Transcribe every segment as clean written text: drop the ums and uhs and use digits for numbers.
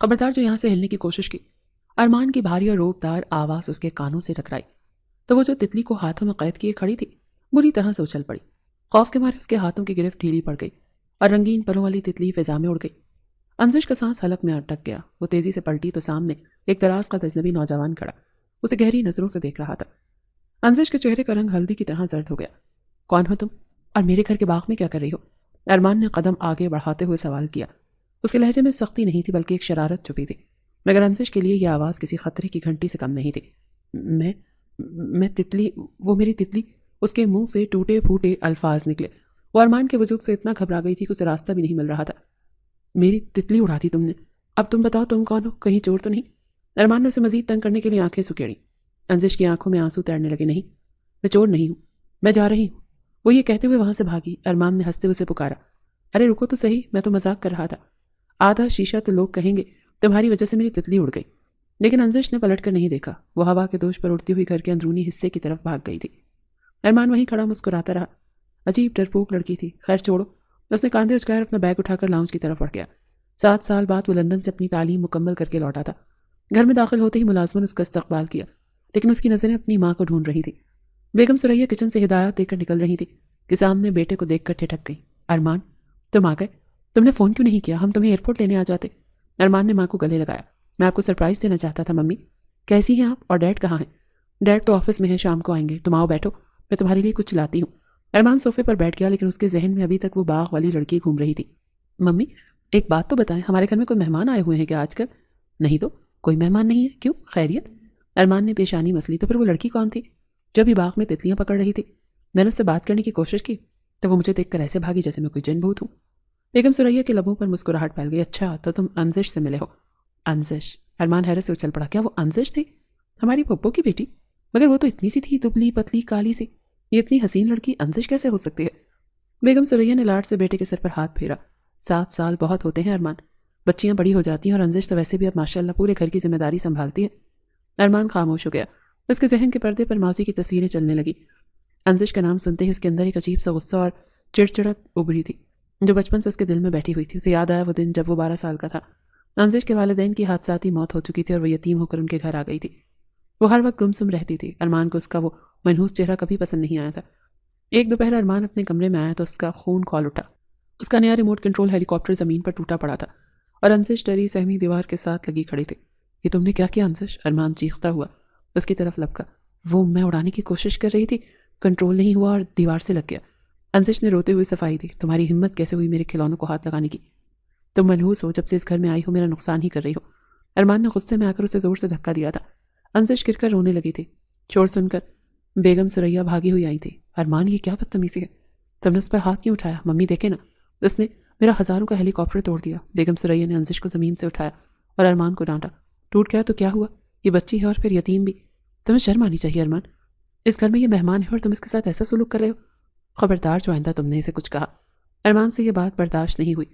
خبردار جو یہاں سے ہلنے کی کوشش کی، ارمان کی بھاری اور روبدار آواز اس کے کانوں سے ٹکرائی تو وہ جو تتلی کو ہاتھوں میں قید کیے کھڑی تھی بری طرح سے اچھل پڑی۔ خوف کے مارے اس کے ہاتھوں کی گرفت ڈھیلی پڑ گئی اور رنگین پروں والی تتلی فضا میں اڑ گئی۔ انزش کا سانس حلق میں اٹک گیا۔ وہ تیزی سے پلٹی تو سامنے ایک دراز قد اجنبی نوجوان کھڑا اسے گہری نظروں سے دیکھ رہا تھا۔ انزش کے چہرے کا رنگ ہلدی کی طرح زرد ہو گیا۔ کون ہو تم اور میرے گھر کے باغ میں کیا کر رہی ہو؟ ارمان نے قدم آگے بڑھاتے ہوئے سوال کیا۔ اس کے لہجے میں سختی نہیں تھی بلکہ ایک شرارت چھپی تھی، مگر انزش کے لیے یہ آواز کسی خطرے کی گھنٹی سے کم نہیں تھی۔ میں تتلی، وہ میری تتلی۔ اس کے منہ سے ٹوٹے پھوٹے الفاظ نکلے۔ وہ ارمان کے وجود سے اتنا گھبرا گئی تھی کہ اسے راستہ بھی نہیں مل رہا تھا۔ میری تتلی اڑا دی تم نے، اب تم بتاؤ تم کون ہو؟ کہیں چور تو نہیں؟ ارمان نے اسے مزید تنگ کرنے کے لیے آنکھیں سکیڑی۔ انزش کی آنکھوں میں آنسو تیرنے لگے۔ نہیں، میں چور نہیں ہوں، میں جا رہی ہوں۔ وہ یہ کہتے ہوئے وہاں سے بھاگی۔ ارمان نے ہنستے ہوئے اسے پکارا، ارے رکو تو صحیح، میں تو مذاق کر رہا تھا۔ آدھا شیشہ تو لوگ کہیں گے تمہاری وجہ سے میری تتلی اڑ گئی۔ لیکن انزش نے پلٹ کر نہیں دیکھا۔ وہ ہوا کے دوش پر اڑتی ہوئی گھر کے اندرونی حصے کی طرف بھاگ گئی تھی۔ ارمان وہیں کھڑا مسکراتا رہا۔ عجیب ڈرپوک لڑکی تھی۔ خیر چھوڑو۔ اس نے کاندھے اچکا کر اپنا بیگ اٹھا کر لاؤنج کی طرف بڑھ گیا۔ 7 سال بعد وہ لندن سے اپنی تعلیم مکمل کر کے لوٹا تھا۔ گھر میں داخل ہوتے ہی ملازموں نے اس کا استقبال کیا، لیکن اس کی نظریں اپنی ماں کو ڈھونڈ رہی تھی۔ بیگم سریا کچن سے ہدایات دے کر نکل رہی تھی کہ سامنے بیٹے کو دیکھ کر ٹھٹک گئی۔ ارمان، تم آ گئے؟ تم نے فون کیوں نہیں کیا؟ ہم تمہیں ایئرپورٹ لینے آ جاتے۔ ارمان نے ماں کو گلے لگایا۔ میں آپ کو سرپرائز دینا چاہتا تھا ممی۔ کیسی ہیں آپ؟ اور ڈیڈ کہاں ہیں؟ ڈیڈ تو آفس میں ہے، شام کو آئیں گے۔ تم آؤ بیٹھو، میں تمہارے لیے کچھ لاتی ہوں۔ ارمان صوفے پر بیٹھ گیا، لیکن اس کے ذہن میں ابھی تک وہ باغ والی لڑکی گھوم رہی تھی۔ ممی ایک بات تو بتائیں، ہمارے گھر میں کوئی مہمان آئے ہوئے ہیں کیا آج کل؟ نہیں تو کوئی مہمان نہیں ہے۔ کیوں، خیریت؟ ارمان نے پیشانی مسلی۔ تو پھر وہ لڑکی کون تھی جو ابھی باغ میں تتلیاں پکڑ رہی تھی؟ میں نے اس سے بات کرنے کی کوشش کی تو وہ مجھے دیکھ کر ایسے بھاگی جیسے میں کوئی جن بھوت ہوں۔ بیگم سریا کے لبوں پر مسکراہٹ پھیل گئی۔ اچھا تو تم انزش سے ملے ہو؟ انزش؟ ارمان حیرت سے اچھل پڑا۔ کیا وہ انزش تھی؟ ہماری پھپھو کی بیٹی؟ مگر وہ تو اتنی سی تھی، دبلی پتلی کالی سی۔ یہ اتنی حسین لڑکی انزش کیسے ہو سکتی ہے؟ بیگم سریا نے لاڈ سے بیٹے کے سر پر ہاتھ پھیرا۔ 7 سال بہت ہوتے ہیں ارمان، بچیاں بڑی ہو جاتی ہیں اور انزش تو ویسے بھی اب ماشاءاللہ پورے گھر کی ذمہ داری سنبھالتی ہے۔ ارمان خاموش ہو گیا۔ اس کے ذہن کے پردے پر ماضی کی تصویریں چلنے لگی۔ انزش کا نام سنتے ہی اس کے اندر ایک عجیب سا غصہ اور چڑچڑت ابھری تھی جو بچپن سے اس کے دل میں بیٹھی ہوئی تھی۔ اسے یاد آیا وہ دن جب وہ 12 سال کا تھا۔ انزش کے والدین کی حادثاتی موت ہو چکی تھی اور وہ یتیم ہو کر ان کے گھر آ گئی تھی۔ وہ ہر وقت گمسم رہتی تھی۔ ارمان کو اس کا وہ منحوس چہرہ کبھی پسند نہیں آیا تھا۔ ایک دوپہر ارمان اپنے کمرے میں آیا تو اس کا خون کھول اٹھا۔ اس کا نیا ریموٹ کنٹرول ہیلی کاپٹر زمین پر ٹوٹا پڑا تھا اور انزش ڈری سہمی دیوار کے ساتھ لگی کھڑی تھی۔ یہ تم نے کیا کیا انزش؟ ارمان چیختا ہوا اس کی طرف لپکا۔ وہ میں اڑانے کی کوشش کر رہی تھی، کنٹرول نہیں ہوا اور دیوار سے لگ گیا۔ انزش نے روتے ہوئے صفائی دی۔ تمہاری ہمت کیسے ہوئی میرے کھلونوں کو ہاتھ لگانے کی؟ تم منحوس ہو، جب سے اس گھر میں آئی ہو میرا نقصان ہی کر رہی ہو۔ ارمان نے غصے میں آ کر اسے زور سے دھکا دیا تھا۔ انزش گر کر رونے لگی تھی۔ شور سن کر بیگم سریا بھاگی ہوئی آئی تھی۔ ارمان یہ کیا بدتمیزی ہے؟ تم نے اس پر ہاتھ کیوں اٹھایا؟ ممی دیکھے نا، اس نے میرا ہزاروں کا ہیلی کاپٹر توڑ دیا۔ بیگم سریا نے انزش کو زمین سے اٹھایا اور ارمان کو ڈانٹا۔ ٹوٹ گیا تو کیا ہوا؟ یہ بچی ہے اور پھر یتیم بھی۔ تمہیں شرم آنی چاہیے ارمان، اس گھر میں یہ مہمان ہے اور تم اس کے ساتھ ایسا سلوک کر رہے ہو۔ خبردار جو آئندہ تم نے اسے کچھ کہا۔ ارمان سے یہ بات برداشت نہیں ہوئی۔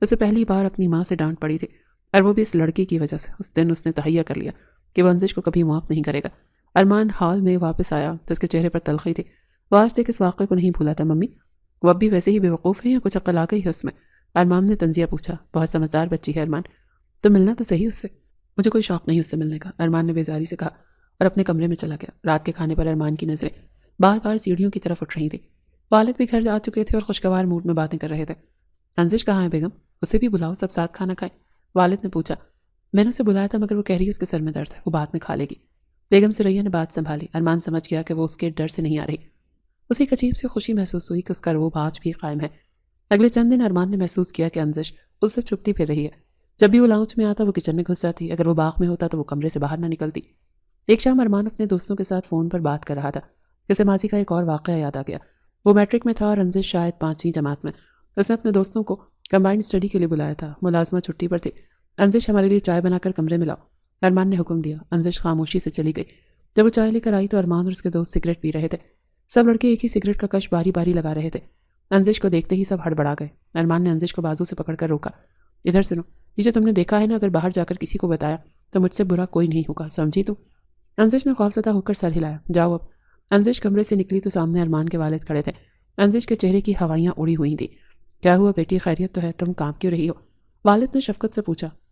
اسے پہلی بار اپنی ماں سے ڈانٹ پڑی تھی اور وہ بھی اس لڑکی کی وجہ سے۔ اس دن اس نے تہیہ کر لیا کہ وہ انزش کو کبھی معاف نہیں کرے گا۔ ارمان ہال میں واپس آیا تو اس کے چہرے پر تلخی تھی۔ وہ آج تک اس واقعے کو نہیں بھولا تھا۔ ممی وہ اب بھی ویسے ہی بے وقوف ہے یا کچھ عقل آ گئی ہے اس میں؟ ارمان نے تنزیہ پوچھا۔ بہت سمجھدار بچی ہے ارمان، تو ملنا تو صحیح اس سے۔ مجھے کوئی شوق نہیں اس سے ملنے کا، ارمان نے بیزاری سے کہا اور اپنے کمرے میں چلا گیا۔ رات کے کھانے پر ارمان کی نظریں بار بار سیڑھیوں کی طرف اٹھ رہی تھی۔ والد بھی گھر آ چکے تھے اور خوشگوار موڈ میں باتیں کر رہے تھے۔ انزش کہاں ہے بیگم؟ اسے بھی بلاؤ، سب ساتھ کھانا کھائیں۔ والد نے پوچھا۔ میں نے اسے بلایا تھا مگر وہ کہہ رہی ہے اس کے سر میں درد ہے، وہ بعد میں کھا لے گی۔ بیگم سریا نے بات سنبھالی۔ ارمان سمجھ گیا کہ وہ اس کے ڈر سے نہیں آ رہی۔ اسے ایک عجیب سی خوشی محسوس ہوئی کہ اس کا روب آج بھی قائم ہے۔ اگلے چند دن ارمان نے محسوس کیا کہ انزش اس سے چھپتی پھر رہی ہے۔ جب بھی وہ لاؤنج میں آتا وہ کچن میں گھس جاتی، اگر وہ باغ میں ہوتا تو وہ کمرے سے باہر نہ نکلتی۔ ایک شام ارمان اپنے دوستوں کے ساتھ فون پر بات کر رہا تھا، جسے ماضی کا ایک اور واقعہ یاد آ گیا۔ وہ میٹرک میں تھا اور انزش شاید 5ویں جماعت میں۔ اس نے اپنے دوستوں کو کمبائنڈ اسٹڈی کے لیے بلایا تھا۔ ملازمہ چھٹی پر تھی۔ انزش ہمارے لیے چائے بنا کر کمرے میں لاؤ، ارمان نے حکم دیا۔ انزش خاموشی سے چلی گئی۔ جب وہ چائے لے کر آئی تو ارمان اور اس کے دوست سگریٹ پی رہے تھے۔ سب لڑکے ایک ہی سگریٹ کا کش باری باری لگا رہے تھے۔ انزش کو دیکھتے ہی سب ہڑبڑا گئے۔ ارمان نے انزش کو بازو سے پکڑ کر روکا۔ ادھر سنو، یہ جو تم نے دیکھا ہے نا، اگر باہر جا کر کسی کو بتایا تو مجھ سے برا کوئی نہیں ہوگا، سمجھی تم؟ انزش نے خوفزدہ ہو کر سر ہلایا۔ جاؤ اب۔ انزش کمرے سے نکلی تو سامنے ارمان کے والد کھڑے تھے۔ انزش کے چہرے کی ہوائیاں اڑی ہوئی تھیں۔ کیا ہوا بیٹی، خیریت تو ہے؟ تم کانپ کیوں رہی ہو؟ والد نے شفقت سے پوچھا۔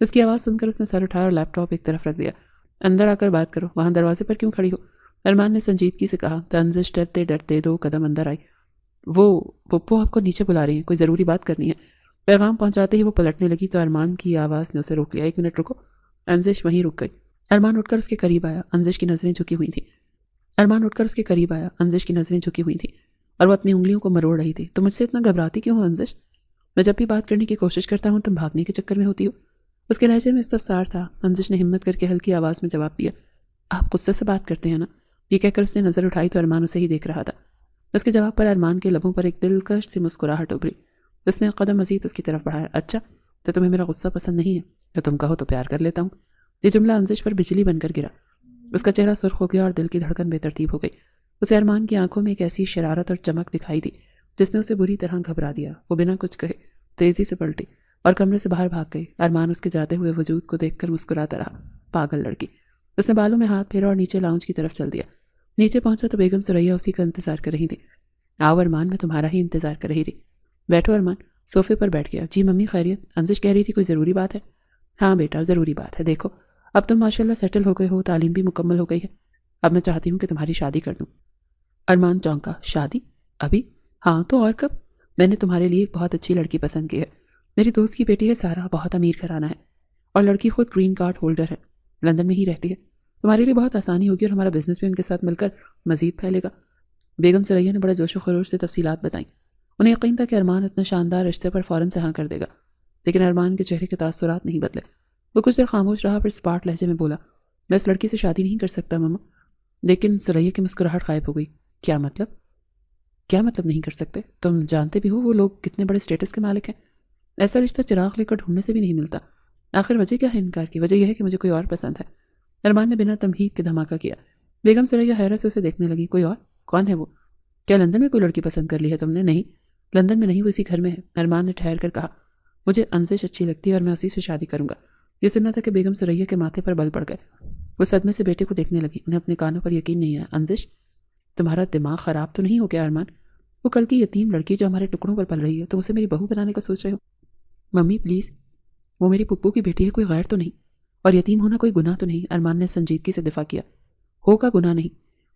اس کی آواز سن کر اس نے سر اٹھایا اور لیپ ٹاپ ایک طرف رکھ دیا۔ اندر آ کر بات کرو، وہاں دروازے پر کیوں کھڑی ہو؟ ارمان نے سنجیدگی سے کہا۔ تنزش ڈرتے ڈرتے 2 قدم اندر آئی۔ وہ پپو آپ کو نیچے بلا رہی ہیں، کوئی ضروری بات کرنی ہے۔ پیغام پہنچاتے ہی وہ پلٹنے لگی تو ارمان کی آواز نے اسے روک لیا۔ 1 منٹ رکو۔ انزش وہیں رک گئی۔ ارمان اٹھ کر اس کے قریب آیا۔ انزش کی نظریں جھکی ہوئی تھیں۔ اور وہ اپنی انگلیوں کو مروڑ رہی تھی۔ تم مجھ سے اتنا گھبراتی کیوں ہو انزش؟ میں جب بھی بات کرنے کی کوشش کرتا ہوں تم بھاگنے کے چکر میں ہوتی ہو۔ اس کے لہجے میں استفسار تھا۔ انزش نے ہمت کر کے ہلکی آواز میں جواب دیا۔ آپ غصے سے بات کرتے ہیں نا؟ یہ کہہ کر اس نے نظر اٹھائی تو ارمان اسے ہی دیکھ رہا تھا۔ اس کے جواب پر ارمان کے لبوں پر ایک دلکش سی مسکراہٹ ابھری۔ اس نے قدم مزید اس کی طرف بڑھایا۔ اچھا تو تمہیں میرا غصہ پسند نہیں ہے؟ تو تم کہو تو پیار کر لیتا ہوں۔ یہ جملہ انزش پر بجلی بن کر گرا۔ اس کا چہرہ سرخ ہو گیا اور دل کی دھڑکن بے ترتیب ہو گئی۔ اسے ارمان کی آنکھوں میں ایک ایسی شرارت اور چمک دکھائی دی جس نے اسے بری طرح گھبرا دیا۔ وہ بنا کچھ کہے تیزی سے پلٹی اور کمرے سے باہر بھاگ گئی۔ ارمان اس کے جاتے ہوئے وجود کو دیکھ کر مسکراتا رہا۔ پاگل لڑکی۔ اس نے بالوں میں ہاتھ پھیرا اور نیچے لاؤنج کی طرف چل دیا۔ نیچے پہنچا تو بیگم ثریا اسی کا انتظار کر رہی تھی۔ آؤ ارمان، میں تمہارا ہی انتظار کر رہی تھی۔ بیٹھو ارمان۔ صوفے پر بیٹھ گیا۔ جی ممی خیریت؟ انزش کہہ رہی تھی کوئی ضروری بات ہے؟ ہاں بیٹا ضروری بات ہے۔ دیکھو اب تم ماشاءاللہ سیٹل ہو گئے ہو، تعلیم بھی مکمل ہو گئی ہے۔ اب میں چاہتی ہوں کہ تمہاری شادی کر دوں۔ ارمان چونکا۔ شادی؟ ابھی؟ ہاں تو اور کب؟ میں نے تمہارے لیے ایک بہت اچھی لڑکی پسند کی ہے۔ میری دوست کی بیٹی ہے سارا، بہت امیر گھرانہ ہے اور لڑکی خود گرین کارڈ ہولڈر ہے، لندن میں ہی رہتی ہے۔ تمہارے لیے بہت آسانی ہوگی اور ہمارا بزنس بھی ان کے ساتھ مل کر مزید پھیلے گا۔ بیگم ثریا نے بڑے جوش و خروش سے تفصیلات بتائیں۔ انہیں یقین تھا کہ ارمان اتنا شاندار رشتے پر فوراً سے ہاں کر دے گا، لیکن ارمان کے چہرے کے تاثرات نہیں بدلے۔ وہ کچھ دیر خاموش رہا، پھر سپاٹ لہجے میں بولا، میں اس لڑکی سے شادی نہیں کر سکتا ماما۔ لیکن ثریا کی مسکراہٹ غائب ہو گئی۔ کیا مطلب نہیں کر سکتے؟ تم جانتے بھی ہو وہ لوگ کتنے بڑے اسٹیٹس کے مالک ہیں۔ ایسا رشتہ چراغ لے کر ڈھونڈنے سے بھی نہیں ملتا۔ آخر وجہ کیا ہے انکار کی؟ وجہ یہ ہے کہ مجھے کوئی اور پسند ہے۔ ارمان نے بنا تمہید کے دھماکہ کیا۔ بیگم ثریا حیرت سے اسے دیکھنے لگی۔ کوئی اور؟ کون ہے وہ؟ کیا لندن میں کوئی لڑکی پسند کر لی ہے تم نے؟ نہیں لندن میں نہیں، وہ اسی گھر میں ہے۔ ارمان نے ٹھہر کر کہا، مجھے انزش اچھی لگتی ہے اور میں اسی سے شادی کروں گا۔ یہ سننا تھا کہ بیگم ثریا کے ماتھے پر بل پڑ گئے۔ وہ صدمے سے بیٹے کو دیکھنے لگی۔ انہیں اپنے کانوں پر یقین نہیں آیا۔ انزش تمہارا دماغ خراب تو نہیں ہو گیا ارمان؟ وہ کل کی یتیم لڑکی جو ہمارے ٹکڑوں پر پل رہی ہے، تم اسے میری بہو بنانے کا سوچ رہے ہو؟ ممی پلیز، وہ میری پپو کی بیٹی ہے، کوئی غیر تو نہیں، اور یتیم ہونا کوئی گناہ تو نہیں۔ ارمان نے سنجیدگی سے دفاع کیا۔ ہوگا گناہ نہیں،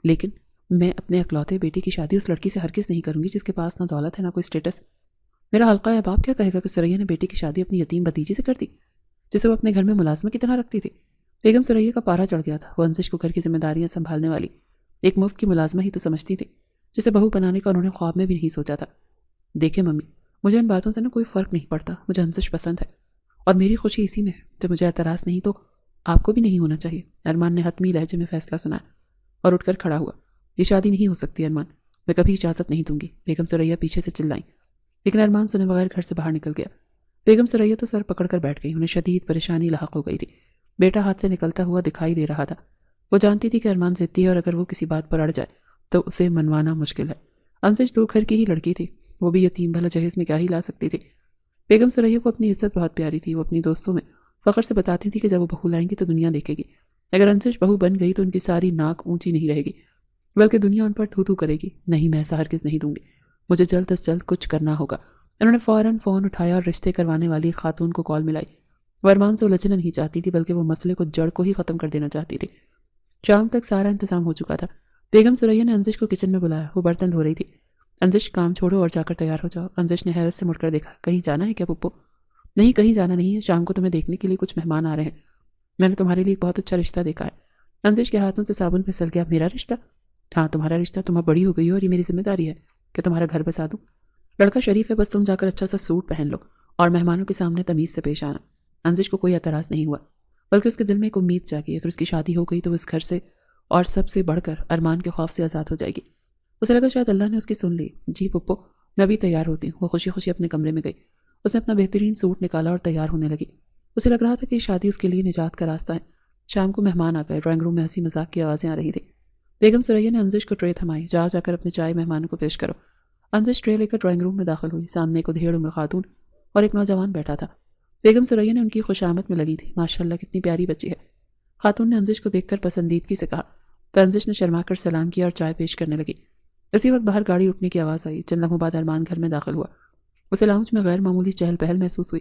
لیکن میں اپنے اکلوتے بیٹی کی شادی اس لڑکی سے ہرگز نہیں کروں گی جس کے پاس نہ دولت ہے نہ کوئی اسٹیٹس۔ میرا حلقہ احباب کیا کہے گا کہ ثریا نے بیٹی کی شادی اپنی یتیم بھتیجی سے کر دی جسے وہ اپنے گھر میں ملازمہ کی طرح رکھتی تھی۔ بیگم ثریا کا پارا چڑھ گیا تھا۔ وہ انزش کو گھر کی ذمہ داریاں سنبھالنے والی ایک مفت کی ملازمہ ہی تو سمجھتی تھی جسے بہو بنانے کا انہوں نے خواب میں بھی نہیں سوچا تھا۔ دیکھیں ممی، مجھے ان باتوں سے کوئی فرق نہیں پڑتا، مجھے انزش پسند ہے اور میری خوشی اسی میں ہے۔ جب مجھے اعتراض نہیں تو آپ کو بھی نہیں ہونا چاہیے۔ ارمان نے حتمی لہجے میں فیصلہ سنایا اور اٹھ کر کھڑا ہوا۔ یہ شادی نہیں ہو سکتی ارمان، میں کبھی اجازت نہیں دوں گی۔ بیگم ثریا پیچھے سے چلائیں، لیکن ارمان سنے بغیر گھر سے باہر نکل گیا۔ بیگم ثریا تو سر پکڑ کر بیٹھ گئی۔ انہیں شدید پریشانی لاحق ہو گئی تھی۔ بیٹا ہاتھ سے نکلتا ہوا دکھائی دے رہا تھا۔ وہ جانتی تھی کہ ارمان ضدی ہے اور اگر وہ کسی بات پر اڑ جائے تو اسے منوانا مشکل ہے۔ انزش تو گھر کی ہی لڑکی تھی، وہ بھی یتیم، بھلا جہیز میں کیا ہی لا سکتی تھی۔ بیگم ثریا کو اپنی عزت بہت پیاری تھی۔ وہ اپنی دوستوں میں فخر سے بتاتی تھی کہ جب وہ بہو لائیں گی تو دنیا دیکھے گی۔ اگر انزش بہو بن گئی تو ان کی ساری ناک اونچی نہیں رہے گی بلکہ دنیا ان پر تھو تھو کرے گی۔ نہیں، میں ایسا ہرگز نہیں دوں گی، مجھے جلد از جلد کچھ کرنا ہوگا۔ انہوں نے فوراً فون اٹھایا اور رشتے کروانے والی خاتون کو کال ملائی۔ وہ ارمان سے الجھنا نہیں چاہتی تھی بلکہ وہ مسئلے کو جڑ کو ہی ختم کر دینا چاہتی تھی۔ شام تک سارا انتظام ہو چکا تھا۔ بیگم ثریا نے انزش کو کچن میں بلایا۔ وہ برتن دھو رہی تھی۔ انزش کام چھوڑو اور جا کر تیار ہو جاؤ۔ انزش نے حیرت سے مڑ کر دیکھا۔ کہیں جانا ہے کیا پپو؟ نہیں، کہیں جانا نہیں ہے، شام کو تمہیں دیکھنے کے لیے کچھ مہمان آ رہے ہیں۔ میں نے تمہارے لیے ایک بہت اچھا رشتہ دیکھا ہے۔ انزش کے ہاتھوں سے صابن پھسل گیا۔ میرا رشتہ؟ ہاں تمہارا رشتہ، تم اب بڑی ہو گئی ہو اور یہ میری ذمہ داری ہے کہ تمہارا گھر بسا دوں۔ لڑکا شریف ہے، بس تم جا کر اچھا سا سوٹ پہن لو اور مہمانوں کے سامنے تمیز سے پیش آنا۔ انزش کو کوئی اعتراض نہیں ہوا بلکہ اس کے دل میں ایک امید جاگی، اگر اس کی شادی ہو گئی تو وہ اس گھر سے اور سب سے بڑھ کر ارمان کے خوف سے آزاد ہو جائے گی۔ اسے لگا شاید اللہ نے اس کی سن لی۔ جی پپو، میں ابھی تیار ہوتی ہوں۔ وہ خوشی خوشی اپنے کمرے میں گئی۔ اس نے اپنا بہترین سوٹ نکالا اور تیار ہونے لگی۔ اسے لگ رہا تھا کہ یہ شادی اس کے لیے نجات کا راستہ ہے۔ شام کو مہمان آ گئے۔ ڈرائنگ روم میں ہنسی مذاق کی آوازیں آ رہی تھیں۔ بیگم ثریا نے انزش کو ٹرے تھمائی۔ جا کر اپنے چائے مہمانوں کو پیش کرو۔ انزش ٹرے لے کر ڈرائنگ روم میں داخل ہوئی۔ سامنے ایک ادھیڑ عمر خاتون اور ایک نوجوان بیٹھا تھا۔ بیگم ثریا نے ان کی خوشامد میں لگی تھی۔ ماشاءاللہ کتنی پیاری بچی ہے۔ خاتون نے انزش کو دیکھ کر پسندیدگی سے کہا تو انزش نے شرما کر سلام کیا اور چائے پیش کرنے لگی۔ اسی وقت باہر گاڑی رکنے کی آواز آئی۔ چند لمحوں بعد ارمان گھر میں داخل ہوا۔ اسے لاؤنج میں غیر معمولی چہل پہل محسوس ہوئی۔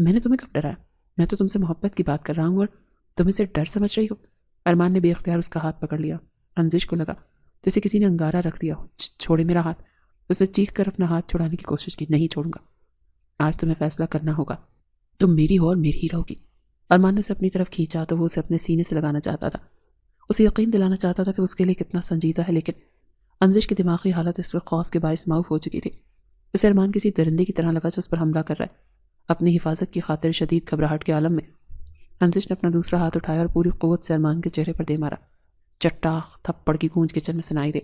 میں نے تمہیں کب ڈرایا؟ میں تو تم سے محبت کی بات کر رہا ہوں اور تم اسے ڈر سمجھ رہی ہو؟ ارمان نے بے اختیار اس کا ہاتھ پکڑ لیا۔ انزش کو لگا جیسے کسی نے انگارہ رکھ دیا ہو۔ چھوڑے میرا ہاتھ۔ اس نے چیخ کر اپنا ہاتھ چھڑانے کی کوشش کی۔ نہیں چھوڑوں گا، آج تمہیں فیصلہ کرنا ہوگا، تم میری ہو اور میری ہی رہو گی۔ ارمان نے اسے اپنی طرف کھینچا تو وہ اسے اپنے سینے سے لگانا چاہتا تھا، اسے یقین دلانا چاہتا تھا کہ اس کے لیے کتنا سنجیدہ ہے، لیکن انزش کی دماغی حالت اس وقت خوف کے باعث معاف ہو چکی تھی۔ اسے ارمان کسی درندے کی طرح لگا جو اس پر حملہ کر رہا ہے۔ اپنی حفاظت کی خاطر شدید گھبراہٹ کے عالم میں انزش نے اپنا دوسرا ہاتھ اٹھایا اور پوری قوت سے ارمان کے چہرے پر دے مارا۔ چٹاخ تھپڑ کی گونج کچن میں سنائی دے۔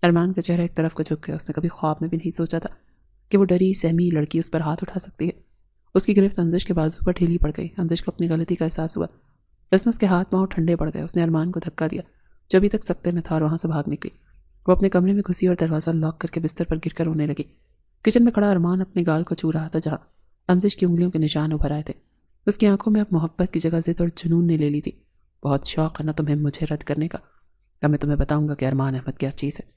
ارمان کا چہرہ ایک طرف کو جھک گیا۔ اس نے کبھی خواب میں بھی نہیں سوچا تھا کہ وہ ڈری سہمی لڑکی اس پر ہاتھ اٹھا سکتی ہے۔ اس کی گرفت انزش کے بازو پر ڈھیلی پڑ گئی۔ انزش کو اپنی غلطی کا احساس ہوا۔ اس کے ہاتھ پاؤں ٹھنڈے پڑ گئے۔ اس نے ارمان کو دھکا دیا جو ابھی تک سکتے میں تھا اور وہاں سے بھاگ نکلی۔ وہ اپنے کمرے میں گھسی اور دروازہ لاک کر کے بستر پر گر کر رونے لگی۔ کچن میں کھڑا ارمان اپنے گال کو چھو رہا تھا جہاں انزش کی انگلیوں کے نشان ابھر آئے تھے۔ اس کی آنکھوں میں اب محبت کی جگہ ضد اور جنون نے لے لی تھی۔ بہت شوق ہے نا تمہیں مجھے رد کرنے کا؟ اب میں تمہیں بتاؤں گا کہ ارمان احمد کیا چیز ہے۔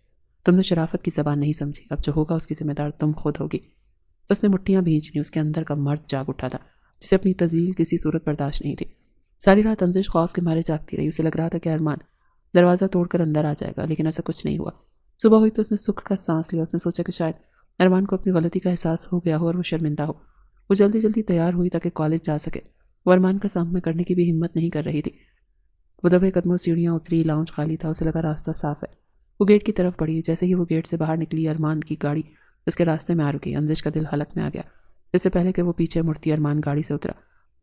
تم نے شرافت کی زبان نہیں سمجھی، اب جو ہوگا اس کی ذمہ دار تم خود ہوگی۔ اس نے مٹھیاں بھینچ لیں۔ اس کے اندر کا مرد جاگ اٹھا تھا جسے اپنی تذلیل کسی صورت برداشت نہیں تھی۔ ساری رات انزش خوف کے مارے جاگتی رہی۔ اسے لگ رہا تھا کہ ارمان دروازہ توڑ کر اندر آ جائے گا، لیکن ایسا کچھ نہیں ہوا۔ صبح ہوئی تو اس نے سکھ کا سانس لیا۔ اس نے سوچا کہ شاید ارمان کو اپنی غلطی کا احساس ہو گیا ہو اور وہ شرمندہ ہو۔ وہ جلدی جلدی تیار ہوئی تاکہ کالج جا سکے۔ وہ ارمان کا سامنا کرنے کی بھی ہمت نہیں کر رہی تھی۔ وہ دبے قدموں سیڑھیاں اتری۔ لاؤنج خالی تھا۔ اسے لگا راستہ صاف ہے۔ وہ گیٹ کی طرف بڑھی۔ جیسے ہی وہ گیٹ سے باہر نکلی ارمان کی گاڑی اس کے راستے میں آ رکی۔ انزش کا دل حلق میں آ گیا۔ اس سے پہلے کہ وہ پیچھے مڑتی ارمان گاڑی سے اترا۔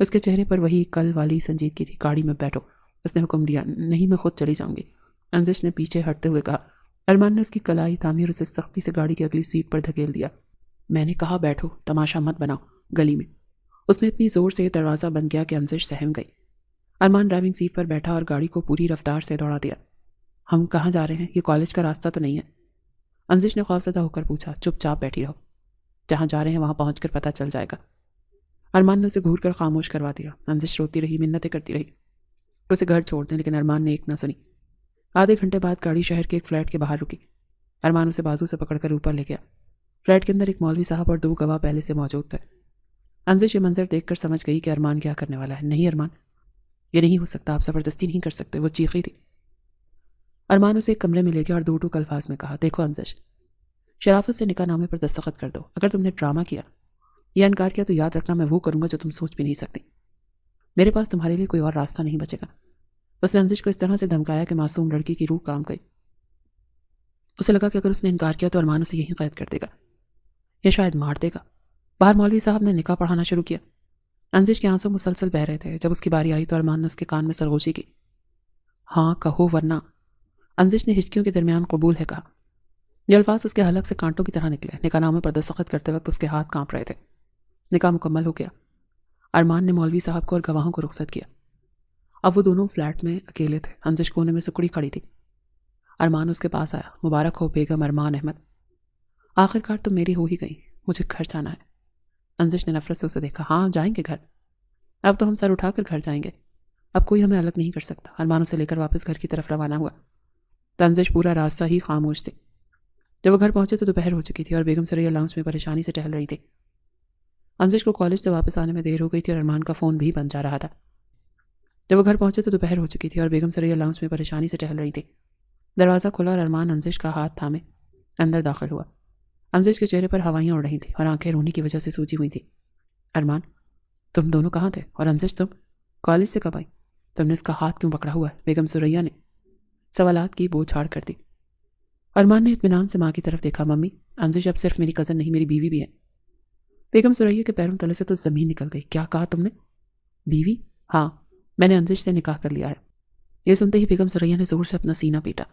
اس کے چہرے پر وہی کل والی سنجیدگی تھی۔ گاڑی میں بیٹھو، اس نے حکم دیا۔ نہیں، میں خود چلی جاؤں گی، انزش نے پیچھے ہٹتے ہوئے کہا۔ ارمان نے اس کی کلائی تھامی اور اسے سختی سے گاڑی کی اگلی سیٹ پر دھکیل دیا۔ میں نے کہا بیٹھو، تماشا مت بناؤ گلی میں۔ اس نے اتنی زور سے دروازہ بند کیا کہ انزش سہم گئی۔ ارمان ڈرائیونگ سیٹ پر بیٹھا اور گاڑی کو پوری رفتار سے دوڑا دیا۔ ہم کہاں جا رہے ہیں؟ یہ کالج کا راستہ تو نہیں ہے، انزش نے خوفزدہ ہو کر پوچھا۔ چپ چاپ بیٹھی رہو، جہاں جا رہے ہیں وہاں پہنچ کر پتہ چل جائے گا۔ ارمان نے اسے گھور کر خاموش کروا دیا۔ انزش روتی رہی، منتیں کرتی رہی کہ اسے گھر چھوڑ دیں، لیکن ارمان نے ایک نہ سنی۔ آدھے گھنٹے بعد گاڑی شہر کے ایک فلیٹ کے باہر رکی۔ ارمان اسے بازو سے پکڑ کر اوپر لے گیا۔ فلیٹ کے اندر ایک مولوی صاحب اور 2 گواہ پہلے سے موجود تھے۔ انزش یہ منظر دیکھ کر سمجھ گئی کہ ارمان کیا کرنے والا ہے۔ نہیں ارمان، یہ نہیں ہو سکتا، آپ زبردستی نہیں کر سکتے، وہ چیخی تھی۔ ارمان اسے ایک کمرے میں لے گیا اور 2 ٹوک الفاظ میں کہا، دیکھو انزش، شرافت سے نکاح نامے پر دستخط کر دو۔ اگر تم نے ڈرامہ کیا یا انکار کیا تو یاد رکھنا میں وہ کروں گا جو تم سوچ بھی نہیں سکتی۔ میرے پاس تمہارے لیے کوئی اور راستہ نہیں بچے گا۔ اس نے انزش کو اس طرح سے دھمکایا کہ معصوم لڑکی کی روح کام گئی۔ اسے لگا کہ اگر اس نے انکار کیا تو ارمان اسے یہیں قید کر دے گا یا شاید مار دے گا۔ باہر مولوی صاحب نے نکاح پڑھانا شروع کیا۔ انزش کے آنسو مسلسل بہہ رہے تھے۔ جب اس کی باری آئی تو ارمان نے اس کے کان میں سرگوشی کی۔ ہاں کہو ورنہ، انزش نے ہچکیوں کے درمیان قبول ہے کہا۔ یہ الفاظ اس کے حلق سے کانٹوں کی طرح نکلے۔ نکاح نامے پر دستخط کرتے وقت اس کے ہاتھ کانپ رہے تھے۔ نکاح مکمل ہو گیا۔ ارمان نے مولوی صاحب کو اور گواہوں کو رخصت کیا۔ اب وہ دونوں فلیٹ میں اکیلے تھے۔ انزش کونے میں سکڑی کھڑی تھی۔ ارمان اس کے پاس آیا۔ مبارک ہو بیگم ارمان احمد، آخرکار تم میری ہو ہی گئی، مجھے گھر جانا ہے۔ انزش نے نفرت سے اسے دیکھا۔ ہاں جائیں گے گھر، اب تو ہم سر اٹھا کر گھر جائیں گے، اب کوئی ہمیں الگ نہیں کر سکتا۔ ارمان اسے لے کر واپس گھر کی طرف روانہ ہوا۔ انزش پورا راستہ ہی خاموش تھی۔ جب وہ گھر پہنچے تو دوپہر ہو چکی تھی اور بیگم سریا لاؤنج میں پریشانی سے ٹہل رہی تھی۔ انزش کو کالج سے واپس آنے میں دیر ہو گئی تھی اور ارمان کا فون بھی بند جا رہا تھا۔ جب وہ گھر پہنچے تو دوپہر ہو چکی تھی اور بیگم سریا لاؤنج میں پریشانی سے ٹہل رہی تھی۔ دروازہ کھلا اور ارمان انزش کا ہاتھ تھامے اندر داخل ہوا۔ انزش کے چہرے پر ہوائیاں اڑ رہی تھیں اور آنکھیں رونے کی وجہ سے سوجی ہوئی تھیں۔ ارمان، تم دونوں کہاں تھے؟ اور انزش تم کالج سے کب آئی؟ تم نے اس کا ہاتھ کیوں پکڑا ہوا ہے؟ بیگم سریا نے سوالات کی بو چھاڑ کر دی۔ ارمان نے اطمینان سے ماں کی طرف دیکھا۔ ممی، انزش اب صرف میری کزن نہیں، میری بیوی بھی ہے۔ بیگم سریا کے پیروں تلے سے تو زمین نکل گئی۔ کیا کہا تم نے؟ بیوی؟ ہاں، میں نے انزش سے نکاح کر لیا ہے۔ یہ سنتے ہی بیگم سریا نے زور سے اپنا سینہ پیٹا۔